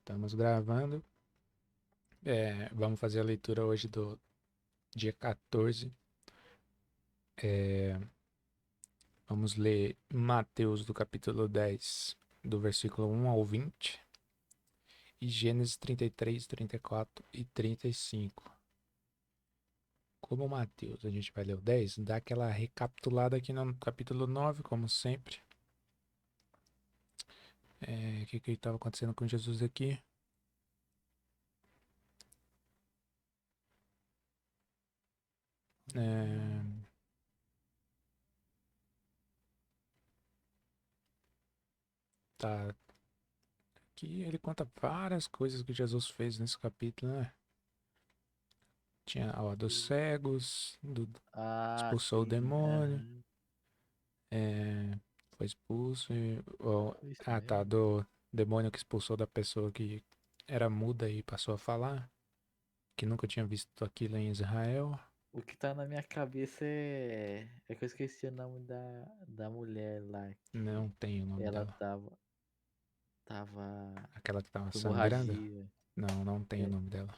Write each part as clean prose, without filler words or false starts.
Estamos gravando. Vamos fazer a leitura hoje do dia 14. Vamos ler Mateus do capítulo 10, do versículo 1 ao 20, e Gênesis 33, 34 e 35. Como Mateus a gente vai ler o 10, dá aquela recapitulada aqui no capítulo 9, como sempre. O que estava acontecendo com Jesus aqui? Tá. Aqui ele conta várias coisas que Jesus fez nesse capítulo, né? Tinha, dos cegos, Ah, expulsou o sim. demônio, Aham. foi expulso. Foi isso Tá, mesmo. do demônio que expulsou da pessoa que era muda e passou a falar, que nunca tinha visto aquilo em Israel. O que tá na minha cabeça é que eu esqueci o nome da mulher lá Não que tem o nome ela dela. tava Aquela que tava com sangrando? hemorragia. Não, não tem o É, nome dela.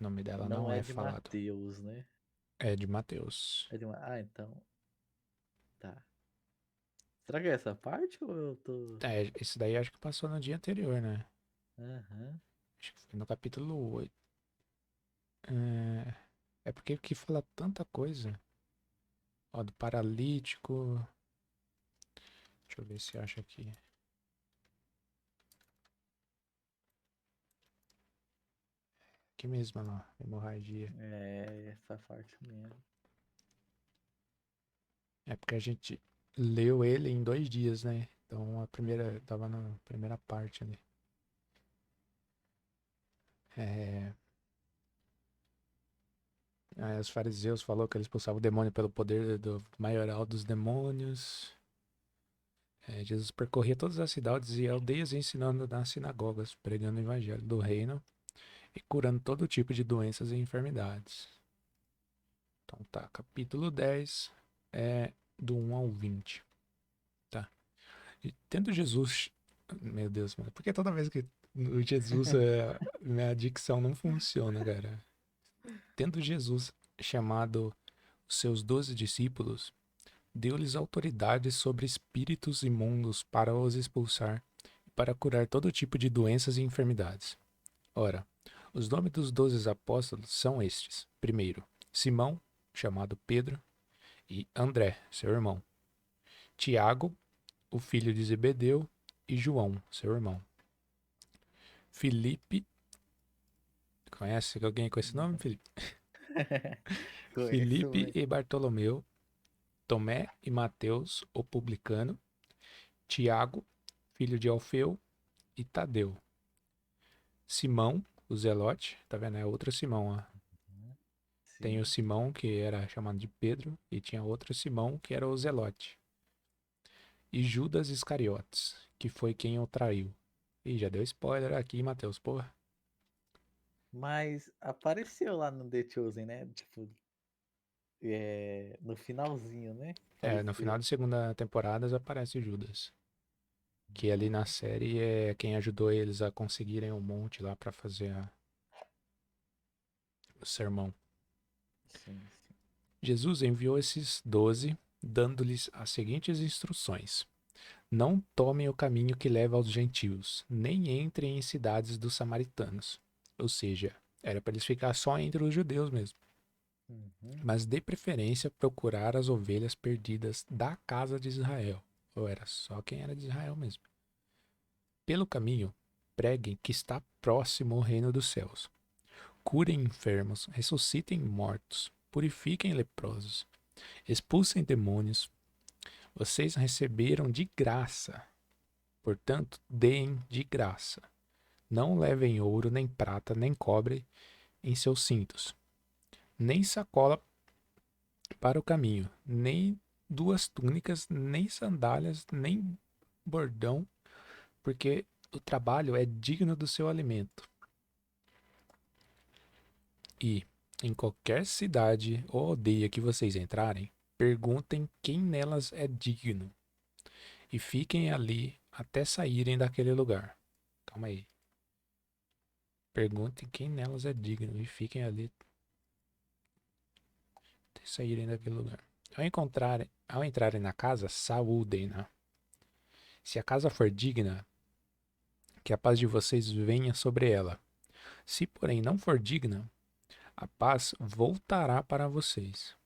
O nome dela não não é é de falado. Mateus, né? É de Mateus. Então, tá. Será que é essa parte ou eu tô... Esse daí acho que passou no dia anterior, né? Aham. Acho que foi no capítulo 8. É porque aqui fala tanta coisa. Ó, do paralítico. Deixa eu ver se acha aqui. Aqui mesmo, ó, hemorragia. É essa parte mesmo. É porque a gente leu ele em 2 dias, né? Então a primeira, tava na primeira parte ali. É, Aí os fariseus falou que eles expulsavam o demônio pelo poder do maioral dos demônios. Jesus percorria todas as cidades e aldeias ensinando nas sinagogas, pregando o evangelho do reino e curando todo tipo de doenças e enfermidades. Então tá, capítulo 10 é do 1 ao 20, tá? E tendo Jesus, meu Deus, mano, porque toda vez que o Jesus, minha dicção não funciona, cara. Tendo Jesus chamado os seus 12 discípulos, deu-lhes autoridade sobre espíritos imundos para os expulsar e para curar todo tipo de doenças e enfermidades. Ora, os nomes dos 12 apóstolos são estes: primeiro, Simão, chamado Pedro, e André, seu irmão, Tiago, o filho de Zebedeu, e João, seu irmão. Filipe, conhece alguém com esse nome, Felipe? Conheço, Filipe velho. e Bartolomeu, Tomé e Mateus, o publicano, Tiago, filho de Alfeu, e Tadeu. Simão, o Zelote, tá vendo? É outro Simão, ó. Tem o Sim. Simão, que era chamado de Pedro, e tinha outro Simão, que era o Zelote. E Judas Iscariotes, que foi quem o traiu. Ih, já deu spoiler aqui, Mateus, porra. Mas apareceu lá no The Chosen, né? Tipo, no finalzinho, né? No final Apareceu. da segunda temporada aparece Judas. Que ali na série é quem ajudou eles a conseguirem um monte lá pra fazer o sermão. Sim, sim. Jesus enviou esses 12, dando-lhes as seguintes instruções: não tomem o caminho que leva aos gentios, nem entrem em cidades dos samaritanos. Ou seja, era para eles ficar só entre os judeus mesmo. Uhum. Mas dê preferência procurar as ovelhas perdidas da casa de Israel. Ou era só quem era de Israel mesmo. Pelo caminho, preguem que está próximo o reino dos céus. Curem enfermos, ressuscitem mortos, purifiquem leprosos, expulsem demônios. Vocês receberam de graça, portanto, deem de graça. Não levem ouro, nem prata, nem cobre em seus cintos, nem sacola para o caminho, nem duas túnicas, nem sandálias, nem bordão, porque o trabalho é digno do seu alimento. E, em qualquer cidade ou aldeia que vocês entrarem, perguntem quem nelas é digno, e fiquem ali até saírem daquele lugar. Calma aí. Perguntem quem nelas é digno e fiquem ali até saírem daquele lugar. Ao entrarem na casa, saúdem-na. Se a casa for digna, que a paz de vocês venha sobre ela. Se, porém, não for digna, a paz voltará para vocês.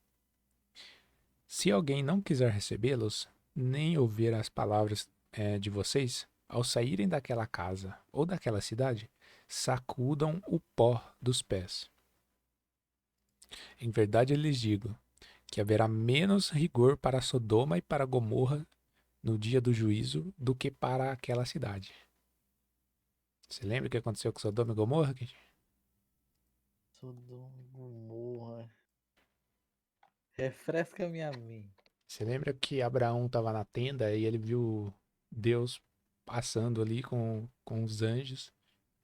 Se alguém não quiser recebê-los, nem ouvir as palavras de vocês, ao saírem daquela casa ou daquela cidade, sacudam o pó dos pés. Em verdade eu lhes digo que haverá menos rigor para Sodoma e para Gomorra no dia do juízo do que para aquela cidade. Você lembra o que aconteceu com Sodoma e Gomorra, Kit? Sodoma e Gomorra. Refresca a minha mente. Você lembra que Abraão estava na tenda e ele viu Deus passando ali com os anjos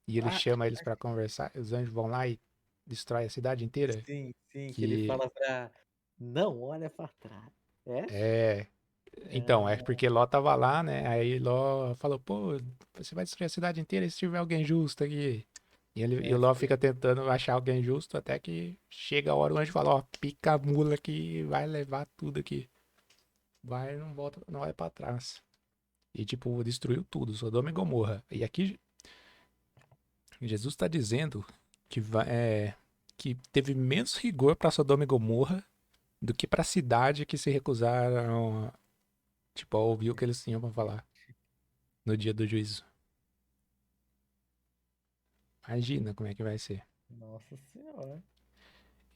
e ele Ah, chama eles para conversar? Os anjos vão lá e destrói a cidade inteira? sim, sim, que ele Que fala pra não olha pra trás. É? é. Então, é Ah, porque Ló tava lá, né? Aí Ló falou: pô, você vai destruir a cidade inteira e se tiver alguém justo aqui. E o Ló sim. fica tentando achar alguém justo até que chega a hora o anjo fala: ó, pica a mula que vai levar tudo aqui. Vai, não volta, não vai pra trás. E, tipo, destruiu tudo, Sodoma e Gomorra. E aqui Jesus está dizendo que teve menos rigor para Sodoma e Gomorra do que para a cidade que se recusaram, tipo, a ouvir o que eles tinham para falar no dia do juízo. Imagina como é que vai ser. Nossa senhora.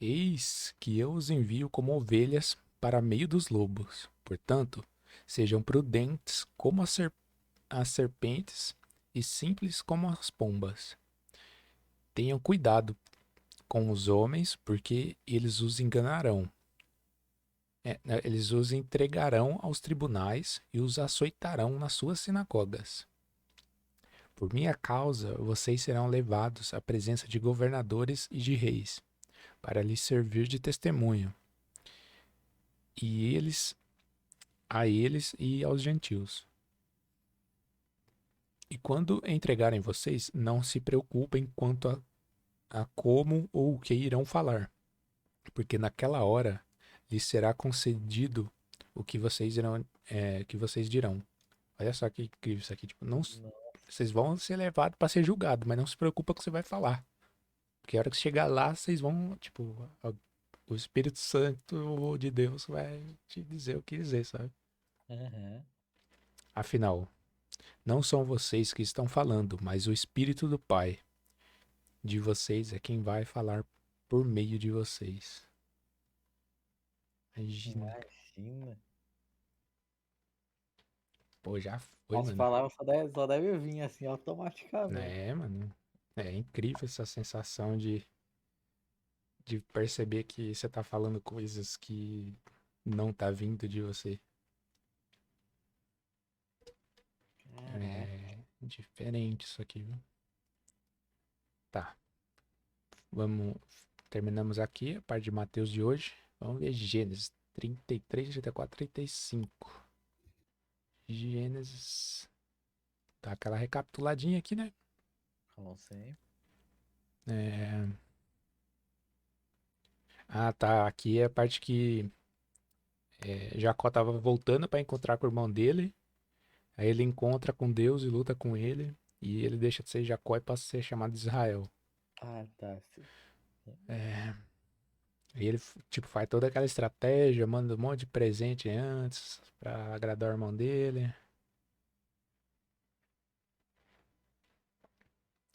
Eis que eu os envio como ovelhas para meio dos lobos. Portanto, sejam prudentes como as serpentes e simples como as pombas. Tenham cuidado com os homens, porque eles os enganarão. Eles os entregarão aos tribunais e os açoitarão nas suas sinagogas. Por minha causa, vocês serão levados à presença de governadores e de reis, para lhes servir de testemunho, e a eles e aos gentios. E quando entregarem vocês, não se preocupem quanto a como ou o que irão falar, porque naquela hora lhes será concedido o que que vocês dirão. Olha só que incrível isso aqui, tipo, não, vocês vão ser levados para ser julgados, mas não se preocupa com o que você vai falar. Porque a hora que chegar lá, vocês vão, tipo, o Espírito Santo de Deus vai te dizer o que dizer, sabe? Aham. Afinal, não são vocês que estão falando, mas o Espírito do Pai de vocês é quem vai falar por meio de vocês. Imagina. Imagina. Pô, já foi, As mano. palavras só deve vir assim automaticamente. É, mano. É incrível essa sensação de perceber que você tá falando coisas que não tá vindo de você. Caraca. É diferente isso aqui, viu? Tá, vamos. Terminamos aqui a parte de Mateus de hoje. Vamos ver Gênesis 33, 34, 35. Gênesis. Tá aquela recapituladinha aqui, né? Como sempre. É... Ah, tá. Aqui é a parte que Jacó tava voltando para encontrar com o irmão dele. Aí ele encontra com Deus e luta com ele. E ele deixa de ser Jacó e passa a ser chamado de Israel. Ah, tá. É, e ele, tipo, faz toda aquela estratégia, manda um monte de presente antes pra agradar o irmão dele.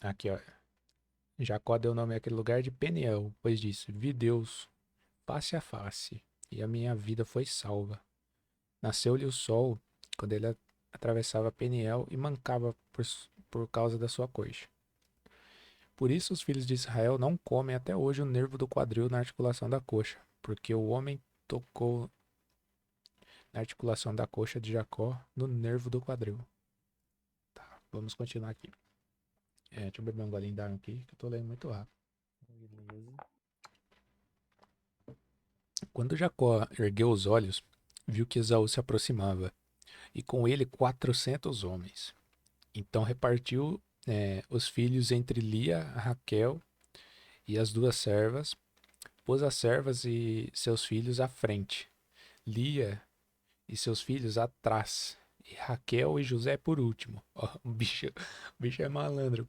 Aqui, ó. Jacó deu nome àquele lugar de Peniel, pois disse: Vi Deus face a face, e a minha vida foi salva. Nasceu-lhe o sol quando ele atravessava Peniel e mancava por causa da sua coxa. Por isso os filhos de Israel não comem até hoje o nervo do quadril na articulação da coxa, porque o homem tocou na articulação da coxa de Jacó no nervo do quadril. Tá, vamos continuar aqui. Deixa eu beber um golinho d'água aqui, que eu tô lendo muito rápido. Beleza. Quando Jacó ergueu os olhos, viu que Esaú se aproximava, e com ele 400 homens. Então repartiu os filhos entre Lia, Raquel e as duas servas, pôs as servas e seus filhos à frente, Lia e seus filhos atrás, e Raquel e José por último. Ó, o bicho é malandro.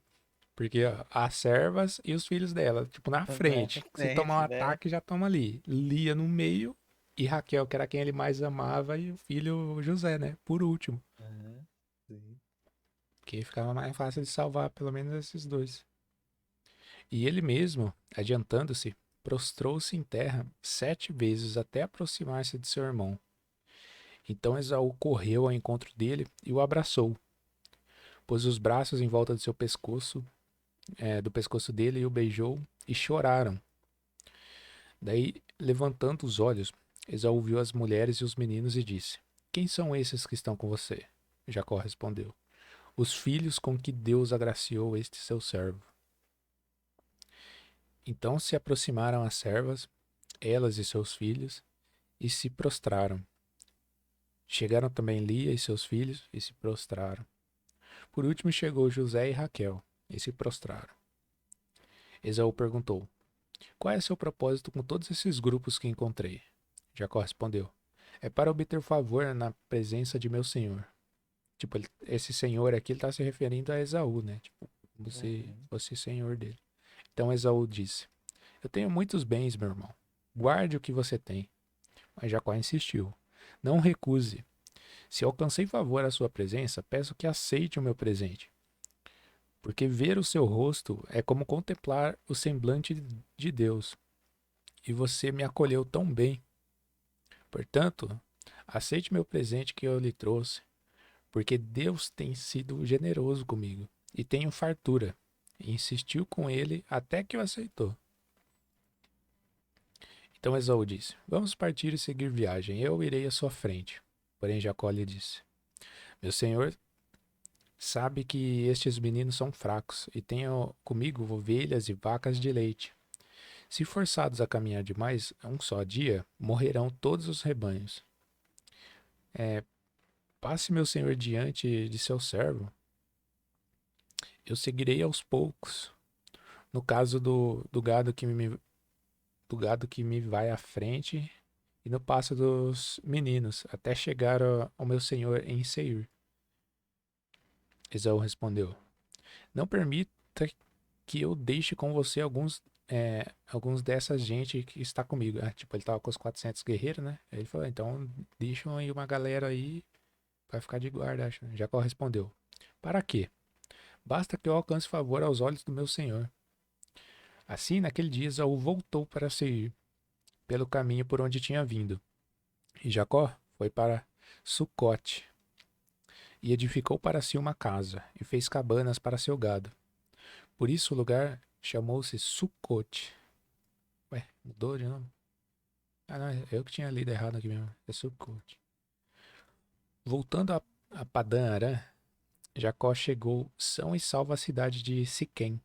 Porque ó, as servas e os filhos dela, tipo, na Na frente. Se tomar um frente, né? ataque, já toma ali. Lia no meio e Raquel, que era quem ele mais amava, e o filho José, né? Por último. Aham, sim. Que ficava mais fácil de salvar, pelo menos esses dois. E ele mesmo, adiantando-se, prostrou-se em terra 7 vezes até aproximar-se de seu irmão. Então Esaú correu ao encontro dele e o abraçou, pôs os braços em volta do seu pescoço, do pescoço dele e o beijou, e choraram. Daí, levantando os olhos, Esaú viu as mulheres e os meninos e disse: Quem são esses que estão com você? Jacó respondeu: Os filhos com que Deus agraciou este seu servo. Então se aproximaram as servas, elas e seus filhos, e se prostraram. Chegaram também Lia e seus filhos e se prostraram. Por último chegou José e Raquel e se prostraram. Esaú perguntou: Qual é seu propósito com todos esses grupos que encontrei? Jacó respondeu: É para obter favor na presença de meu senhor. Tipo, esse senhor aqui ele está se referindo a Esaú, né? Tipo, como se Uhum. fosse senhor dele. Então Esaú disse: Eu tenho muitos bens, meu irmão. Guarde o que você tem. Mas Jacó insistiu: Não recuse. Se alcancei favor à sua presença, peço que aceite o meu presente. Porque ver o seu rosto é como contemplar o semblante de Deus. E você me acolheu tão bem. Portanto, aceite meu presente que eu lhe trouxe, porque Deus tem sido generoso comigo e tenho fartura. E insistiu com ele até que o aceitou. Então Esaú disse: Vamos partir e seguir viagem, eu irei à sua frente. Porém Jacó lhe disse: Meu senhor sabe que estes meninos são fracos e tenho comigo ovelhas e vacas de leite. Se forçados a caminhar demais um só dia, morrerão todos os rebanhos. É, passe meu senhor diante de seu servo. Eu seguirei aos poucos. No caso do gado que me vai à frente, e no passo dos meninos, até chegar ao meu senhor em Seir. Esaú respondeu: Não permita que eu deixe com você alguns dessa gente que está comigo. Tipo, ele tava com os 400 guerreiros, né? Aí ele falou: Então deixam aí uma galera aí para ficar de guarda. Acho. Jacó respondeu: Para quê? Basta que eu alcance favor aos olhos do meu senhor. Assim, naquele dia, Esaú voltou para Seir, pelo caminho por onde tinha vindo. E Jacó foi para Sucote, e edificou para si uma casa, e fez cabanas para seu gado. Por isso o lugar chamou-se Sucote. Ué, mudou de nome? Ah, não, eu que tinha lido errado aqui mesmo. É Sucote. Voltando a Padã Arã, Jacó chegou são e salvo à cidade de Siquém,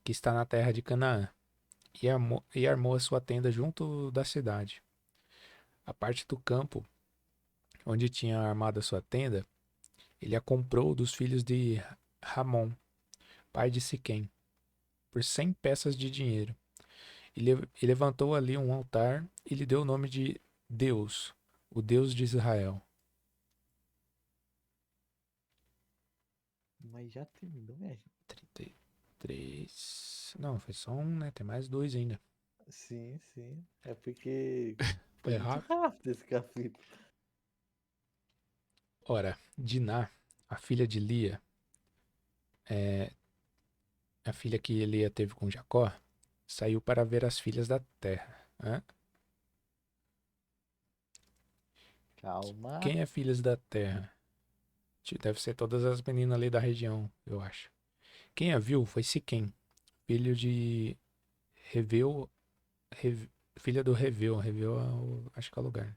que está na terra de Canaã, e armou a sua tenda junto da cidade. A parte do campo onde tinha armado a sua tenda, ele a comprou dos filhos de Ramon, pai de Siquém, por 100 peças de dinheiro. E levantou ali um altar e lhe deu o nome de Deus, o Deus de Israel. Mas já terminou, velho? 33. Não, foi só um, né? Tem mais dois ainda. Sim, sim. É porque foi Foi muito rápido. rápido esse capítulo. Ora, Diná, a filha de Lia, é, a filha que Lia teve com Jacó, saiu para ver as filhas da terra. Hã? Calma. Quem é filhas da terra? Deve ser todas as meninas ali da região, eu acho. Quem a viu foi Siquém, filho de Reveu, filha do Reveu. Reveu é acho que é o lugar.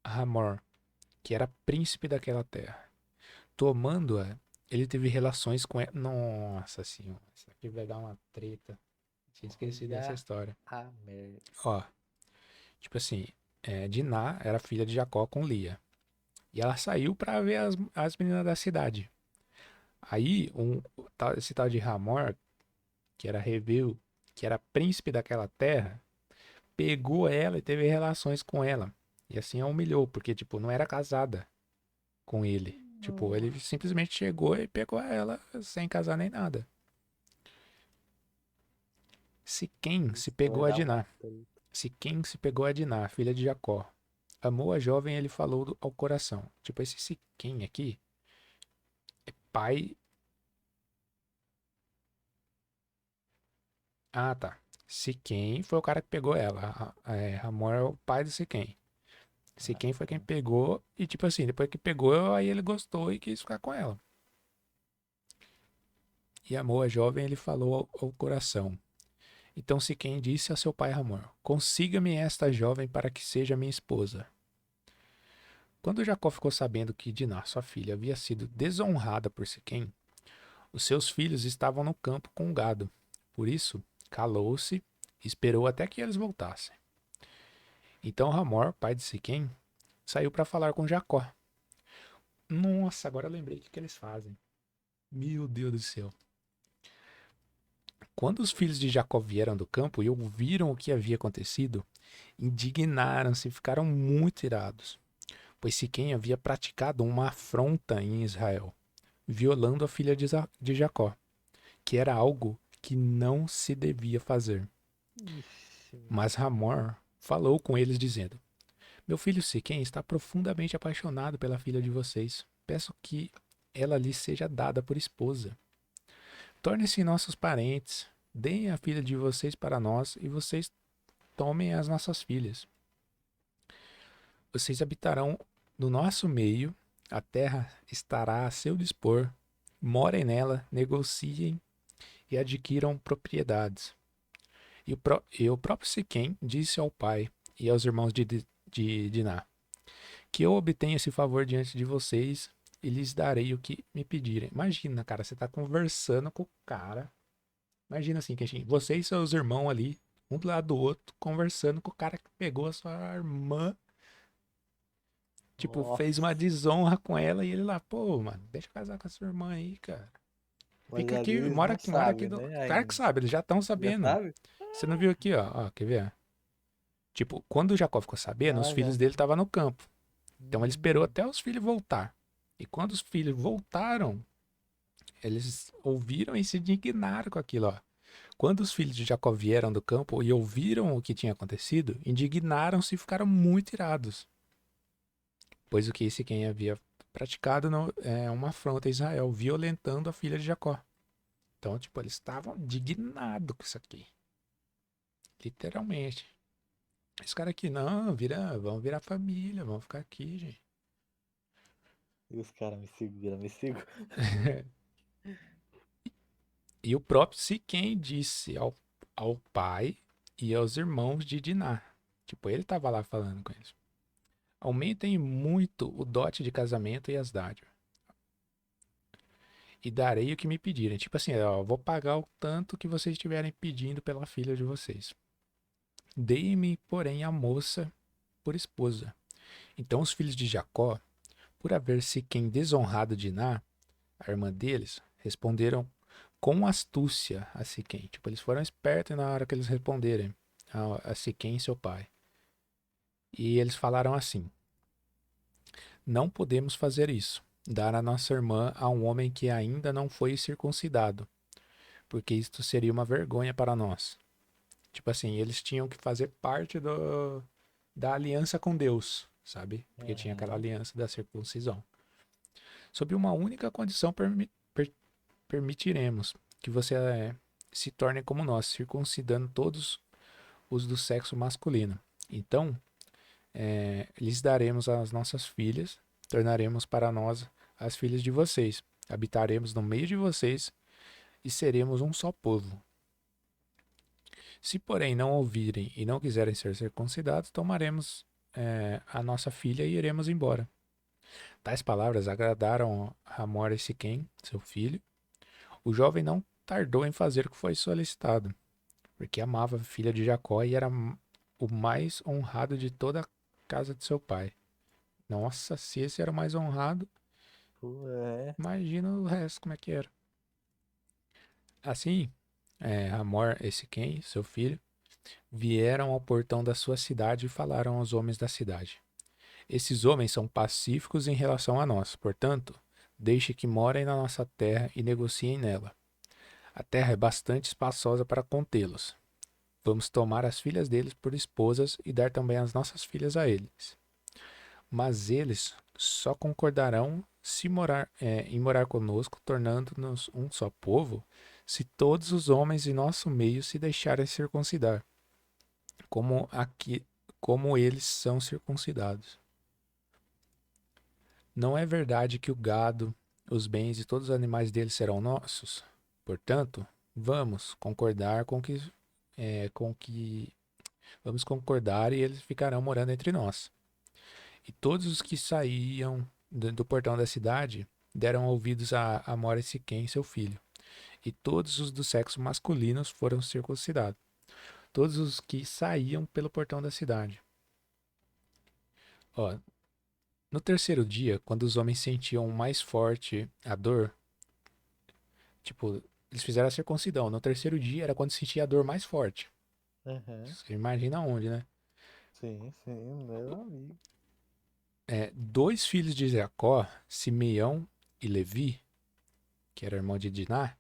Ramor, que era príncipe daquela terra. Tomando-a, ele teve relações com ela. Nossa senhora, isso aqui vai dar uma treta. Tinha esquecido dessa Olha história. a merda. Ó, tipo assim, Diná era filha de Jacó com Lia. E ela saiu pra ver as meninas da cidade. Aí, esse tal de Hamor, que era Reveu, que era príncipe daquela terra, pegou ela e teve relações com ela. E assim a humilhou, porque, tipo, não era casada com ele. Tipo, ele Nossa, simplesmente chegou e pegou ela sem casar nem nada. Siquém se pegou a vai uma Diná. treta. Siquém se pegou a Diná, filha de Jacó. Amou a jovem, ele falou ao coração. Tipo, esse Siquém aqui, pai. Ah, tá. Siquém foi o cara que pegou ela. Hamor é o pai do Siquém. Ah, Siquém foi quem tá. pegou. E, tipo assim, depois que pegou, aí ele gostou e quis ficar com ela. E amou a jovem, ele falou ao coração. Então Siquém disse a seu pai Hamor: Consiga-me esta jovem para que seja minha esposa. Quando Jacó ficou sabendo que Diná, sua filha, havia sido desonrada por Siquém, os seus filhos estavam no campo com o gado. Por isso, calou-se e esperou até que eles voltassem. Então Hamor, pai de Siquém, saiu para falar com Jacó. Nossa, agora eu lembrei o que eles fazem. Meu Deus do céu. Quando os filhos de Jacó vieram do campo e ouviram o que havia acontecido, indignaram-se e ficaram muito irados, pois Siquém havia praticado uma afronta em Israel, violando a filha de Jacó, que era algo que não se devia fazer. Ixi, Mas Hamor falou com eles, dizendo: Meu filho Siquém está profundamente apaixonado pela filha de vocês. Peço que ela lhe seja dada por esposa. Tornem-se nossos parentes. Deem a filha de vocês para nós e vocês tomem as nossas filhas. Vocês habitarão no nosso meio, a terra estará a seu dispor. Morem nela, negociem e adquiram propriedades. E o próprio Siquém disse ao pai e aos irmãos de Diná: Que eu obtenha esse favor diante de vocês e lhes darei o que me pedirem. Imagina, cara, você tá conversando com o cara. Imagina assim, Kenshin, você e seus irmãos ali, um do lado do outro, conversando com o cara que pegou a sua irmã, tipo, fez uma nossa. desonra com ela e ele lá, pô, mano, deixa eu casar com a sua irmã aí, cara. Mas Fica ali aqui, eles não mora aqui sabem, do. né? Claro que Ainda. sabe, eles já estão Já sabendo. sabe? Você não viu aqui, ó, quer ver? Tipo, quando o Jacó ficou sabendo, os Já, filhos já. dele estavam no campo. Então ele esperou Hum, até os filhos voltar. E quando os filhos voltaram, eles ouviram e se indignaram com aquilo, ó. Quando os filhos de Jacó vieram do campo e ouviram o que tinha acontecido, indignaram-se e ficaram muito irados, pois o que esse quem havia praticado é uma afronta a Israel, violentando a filha de Jacó. Então, tipo, eles estavam indignados com isso aqui, literalmente. Esse cara aqui, não, vamos virar família, vamos ficar aqui, gente. e os caras me seguram, me seguram. E o próprio Siquém disse ao pai e aos irmãos de Diná. Tipo, ele estava lá falando com eles. Aumentem muito o dote de casamento e as dádivas. E darei o que me pedirem. Tipo assim, ó, vou pagar o tanto que vocês estiverem pedindo pela filha de vocês. Deem-me, porém, a moça por esposa. Então os filhos de Jacó, por haver Siquém desonrado Diná, a irmã deles, responderam com astúcia a Siquém. Tipo, eles foram espertos na hora que eles responderem a Siquém, seu pai. E eles falaram assim: Não podemos fazer isso, dar a nossa irmã a um homem que ainda não foi circuncidado, porque isto seria uma vergonha para nós. Tipo assim, eles tinham que fazer parte da aliança com Deus, sabe? Porque tinha aquela Aham. aliança da circuncisão. Sob uma única condição permitiremos que você se torne como nós, circuncidando todos os do sexo masculino. Então, lhes daremos as nossas filhas, tornaremos para nós as filhas de vocês, habitaremos no meio de vocês e seremos um só povo. Se, porém, não ouvirem e não quiserem ser circuncidados, tomaremos a nossa filha e iremos embora. Tais palavras agradaram a Hamor e Siquém, seu filho. O jovem não tardou em fazer o que foi solicitado, porque amava a filha de Jacó e era o mais honrado de toda a casa de seu pai. Nossa, se esse era o mais honrado, Pô, é. Imagina o resto, como é que era. Assim, Hamor e Siquém, seu filho, vieram ao portão da sua cidade e falaram aos homens da cidade. Esses homens são pacíficos em relação a nós, portanto, deixe que morem na nossa terra e negociem nela. A terra é bastante espaçosa para contê-los. Vamos tomar as filhas deles por esposas e dar também as nossas filhas a eles. Mas eles só concordarão se em morar conosco, tornando-nos um só povo, se todos os homens em nosso meio se deixarem circuncidar, como aqui, como eles são circuncidados. Não é verdade que o gado, os bens e todos os animais deles serão nossos? Portanto, vamos concordar com que vamos concordar e eles ficarão morando entre nós. E todos os que saíam do portão da cidade deram ouvidos a Amor e Siquém, seu filho. E todos os do sexo masculino foram circuncidados. Todos os que saíam pelo portão da cidade. Ó, no terceiro dia, quando os homens sentiam mais forte a dor, tipo, eles fizeram a circuncisão. No terceiro dia era quando sentia a dor mais forte. Aham. Você imagina onde, né? Sim, sim, meu amigo. Dois filhos de Jacó, Simeão e Levi, que era irmão de Diná,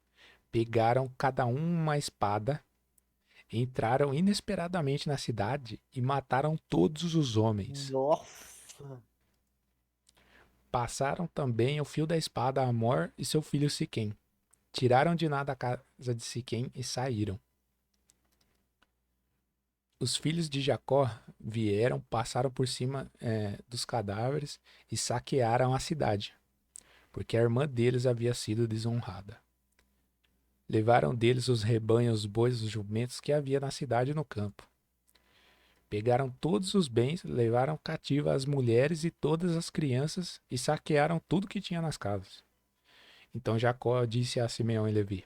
pegaram cada um uma espada, entraram inesperadamente na cidade e mataram todos os homens. Nossa! Passaram também o fio da espada a Amor e seu filho Siquém. Tiraram Diná da casa de Siquém e saíram. Os filhos de Jacó vieram, passaram por cima dos cadáveres e saquearam a cidade, porque a irmã deles havia sido desonrada. Levaram deles os rebanhos, os bois, os jumentos que havia na cidade e no campo. Pegaram todos os bens, levaram cativa as mulheres e todas as crianças e saquearam tudo que tinha nas casas. Então Jacó disse a Simeão e Levi: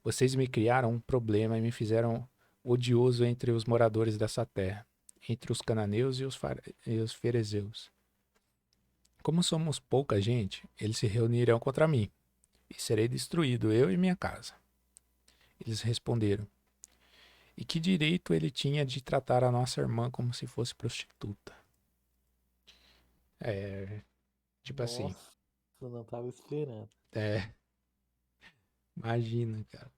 Vocês me criaram um problema e me fizeram odioso entre os moradores dessa terra, entre os cananeus e os ferezeus. Como somos pouca gente, eles se reunirão contra mim, e serei destruído, eu e minha casa. Eles responderam: E que direito ele tinha de tratar a nossa irmã como se fosse prostituta? É, tipo assim, Nossa, eu não tava esperando. é, imagina, cara.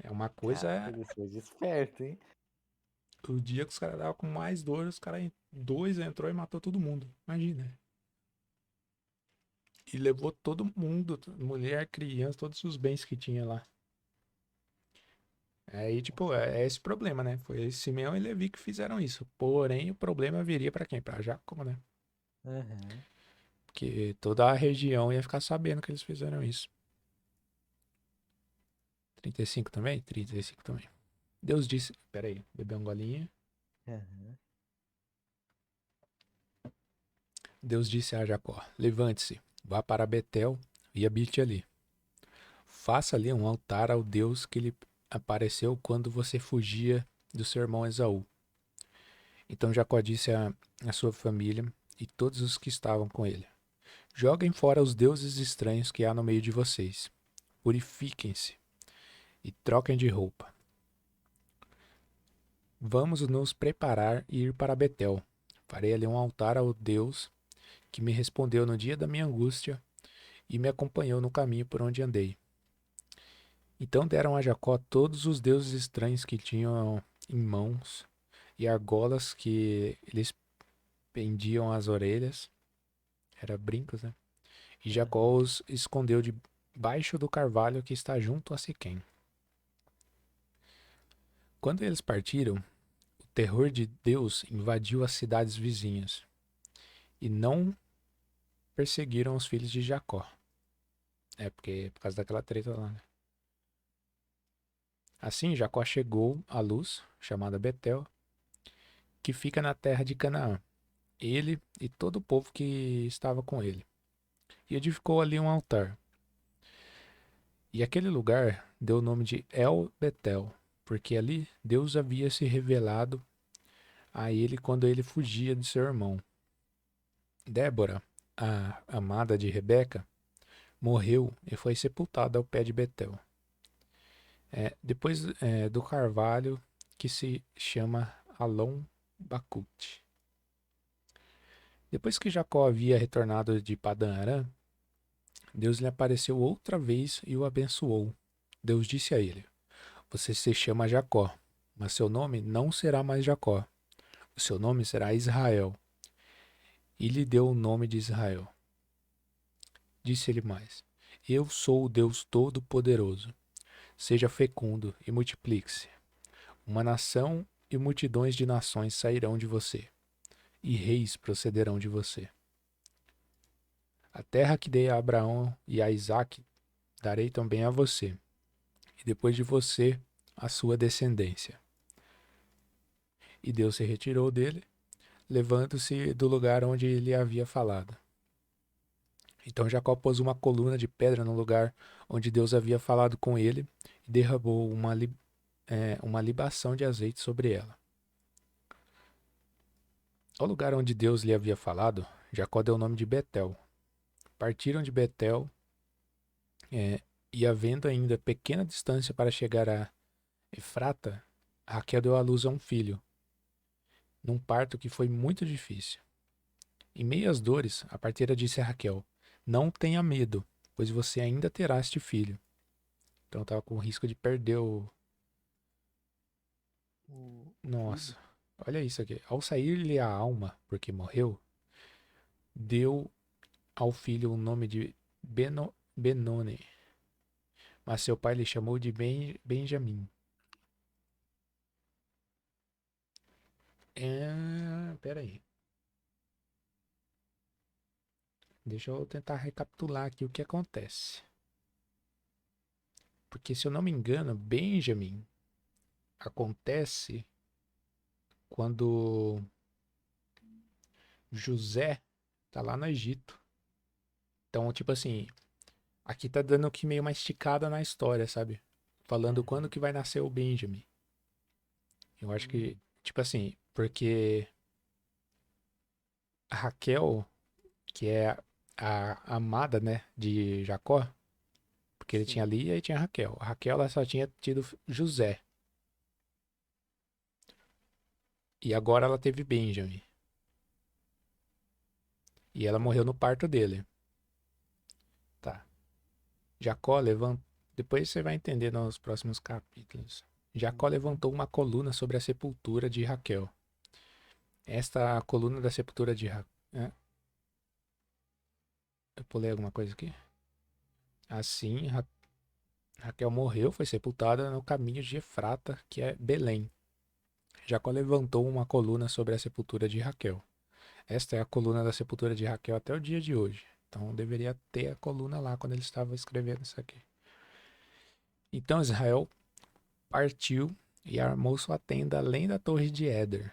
É uma coisa, Caraca, ele foi esperto, hein? o dia que os caras estavam com mais dor, os caras, dois entrou e matou todo mundo. Imagina. E levou todo mundo, mulher, criança, todos os bens que tinha lá. Aí, tipo, é esse problema, né? Foi Simeão e Levi que fizeram isso. Porém, o problema viria pra quem? Pra Jacó, né? Aham. Porque toda a região ia ficar sabendo que eles fizeram isso. 35 também? 35 também. Deus disse. Pera aí, beber um golinho. Aham. Deus disse a Jacó: Levante-se, vá para Betel e habite ali. Faça ali um altar ao Deus que lhe apareceu quando você fugia do seu irmão Esaú. Então Jacó disse a sua família e todos os que estavam com ele: Joguem fora os deuses estranhos que há no meio de vocês. Purifiquem-se e troquem de roupa. Vamos nos preparar e ir para Betel. Farei ali um altar ao Deus que me respondeu no dia da minha angústia e me acompanhou no caminho por onde andei. Então deram a Jacó todos os deuses estranhos que tinham em mãos e argolas que eles pendiam às orelhas. Era brincos, né? E Jacó Aham. os escondeu debaixo do carvalho que está junto a Siquém. Quando eles partiram, o terror de Deus invadiu as cidades vizinhas e não perseguiram os filhos de Jacó. Por causa daquela treta lá, né? Assim, Jacó chegou à luz, chamada Betel, que fica na terra de Canaã, ele e todo o povo que estava com ele, e edificou ali um altar. E aquele lugar deu o nome de El Betel, porque ali Deus havia se revelado a ele quando ele fugia de seu irmão. Débora, a amada de Rebeca, morreu e foi sepultada ao pé de Betel. Depois do carvalho que se chama Alon Bacute. Depois que Jacó havia retornado de Padã Arã, Deus lhe apareceu outra vez e o abençoou. Deus disse a ele: Você se chama Jacó, mas seu nome não será mais Jacó. O seu nome será Israel. E lhe deu o nome de Israel. Disse-lhe mais: Eu sou o Deus Todo-Poderoso. Seja fecundo e multiplique-se. Uma nação e multidões de nações sairão de você, e reis procederão de você. A terra que dei a Abraão e a Isaque darei também a você, e depois de você a sua descendência. E Deus se retirou dele, levando-se do lugar onde ele havia falado. Então Jacó pôs uma coluna de pedra no lugar onde Deus havia falado com ele e derramou uma libação de azeite sobre ela. Ao lugar onde Deus lhe havia falado, Jacó deu o nome de Betel. Partiram de Betel e, havendo ainda pequena distância para chegar a Efrata, Raquel deu à luz a um filho, num parto que foi muito difícil. Em meio às dores, a parteira disse a Raquel: Não tenha medo, pois você ainda terá este filho. Então estava com risco de perder o. O Nossa, filho. olha isso aqui. Ao sair-lhe a alma, porque morreu, deu ao filho o nome de Benoni, mas seu pai lhe chamou de Benjamim. Pera aí. Deixa eu tentar recapitular aqui o que acontece. Porque, se eu não me engano, Benjamin acontece quando José tá lá no Egito. Então, tipo assim, aqui tá dando que meio uma esticada na história, sabe? Falando quando Uhum. que vai nascer o Benjamin. Eu acho que, Hum, tipo assim, porque a Raquel, que é a amada, né, de Jacó, porque ele tinha sim. Lia e tinha Raquel. A Raquel, ela só tinha tido José. E agora ela teve Benjamin. E ela morreu no parto dele. Tá. Jacó levantou. Depois você vai entender nos próximos capítulos. Jacó Uhum. levantou uma coluna sobre a sepultura de Raquel. Esta coluna da sepultura de Raquel. Eu pulei alguma coisa aqui? Assim, Raquel morreu, foi sepultada no caminho de Efrata, que é Belém. Jacó levantou uma coluna sobre a sepultura de Raquel. Esta é a coluna da sepultura de Raquel até o dia de hoje. Então deveria ter a coluna lá quando ele estava escrevendo isso aqui. Então Israel partiu e armou sua tenda além da torre de Éder.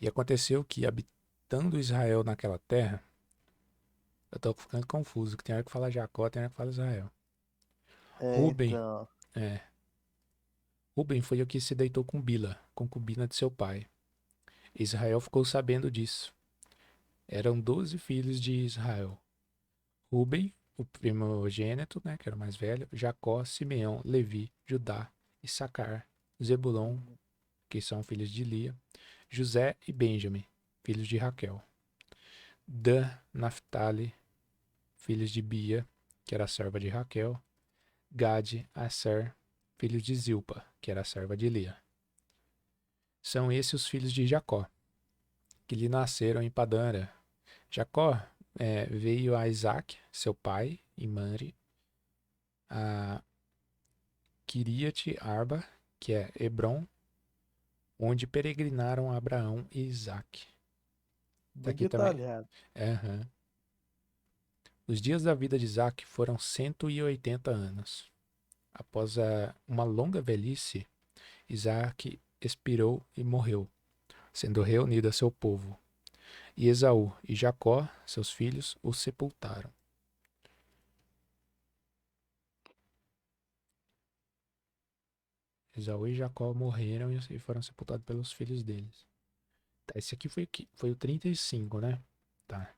E aconteceu que, habitando Israel naquela terra, eu estou ficando confuso, que tem hora que fala Jacó, tem hora que fala Israel. Ruben, Então. é, Ruben foi o que se deitou com Bila, concubina de seu pai. Israel ficou sabendo disso. Eram 12 filhos de Israel. Ruben, o primogênito, né, que era o mais velho, Jacó, Simeão, Levi, Judá, Issacar, Zebulon, Uhum. que são filhos de Lia, José e Benjamim, filhos de Raquel. Dan, Naphtali, filhos de Bia, que era a serva de Raquel. Gade, Aser, filhos de Zilpa, que era a serva de Lia. São esses os filhos de Jacó, que lhe nasceram em Padã. Jacó veio a Isaac, seu pai, em Manre, a Kiriat Arba, que é Hebron, onde peregrinaram Abraão e Isaac. Tá Bem aqui também. detalhado. Uhum. Os dias da vida de Isaac foram 180 anos. Após uma longa velhice, Isaac expirou e morreu, sendo reunido a seu povo. E Esaú e Jacó, seus filhos, o sepultaram. Esaú e Jacó morreram e foram sepultados pelos filhos deles. Tá, esse aqui foi o 35, né? Tá.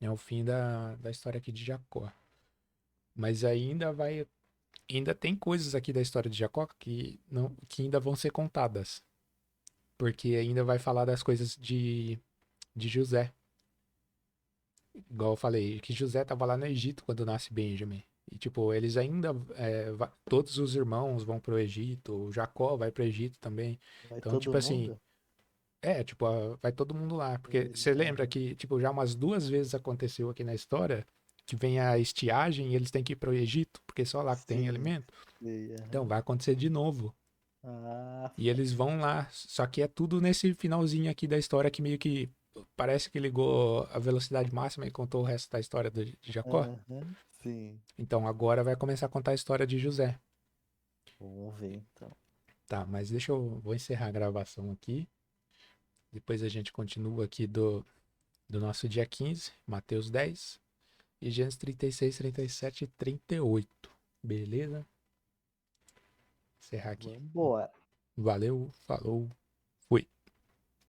É o fim da história aqui de Jacó. Mas ainda tem coisas aqui da história de Jacó que, não, que ainda vão ser contadas. Porque ainda vai falar das coisas de José. Igual eu falei, que José tava lá no Egito quando nasce Benjamin. E, tipo, eles ainda. Todos os irmãos vão pro Egito. O Jacó vai pro Egito também. Vai Então, todo tipo assim. mundo? Tipo, vai todo mundo lá. Porque Sei, você lembra aham. que, tipo, já umas duas vezes aconteceu aqui na história que vem a estiagem e eles têm que ir pro Egito, porque só lá que tem Sim, alimento. sei, Então, aham. vai acontecer de novo. Ah, E eles vão lá. Só que é tudo nesse finalzinho aqui da história que meio que parece que ligou a velocidade máxima e contou o resto da história de Jacó. aham, sim. Então agora vai começar a contar a história de José. Vamos ver então. Tá, mas vou encerrar a gravação aqui. Depois a gente continua aqui do nosso dia 15, Mateus 10, e Gênesis 36, 37 e 38. Beleza? Encerrar aqui. Vambora. Valeu, falou.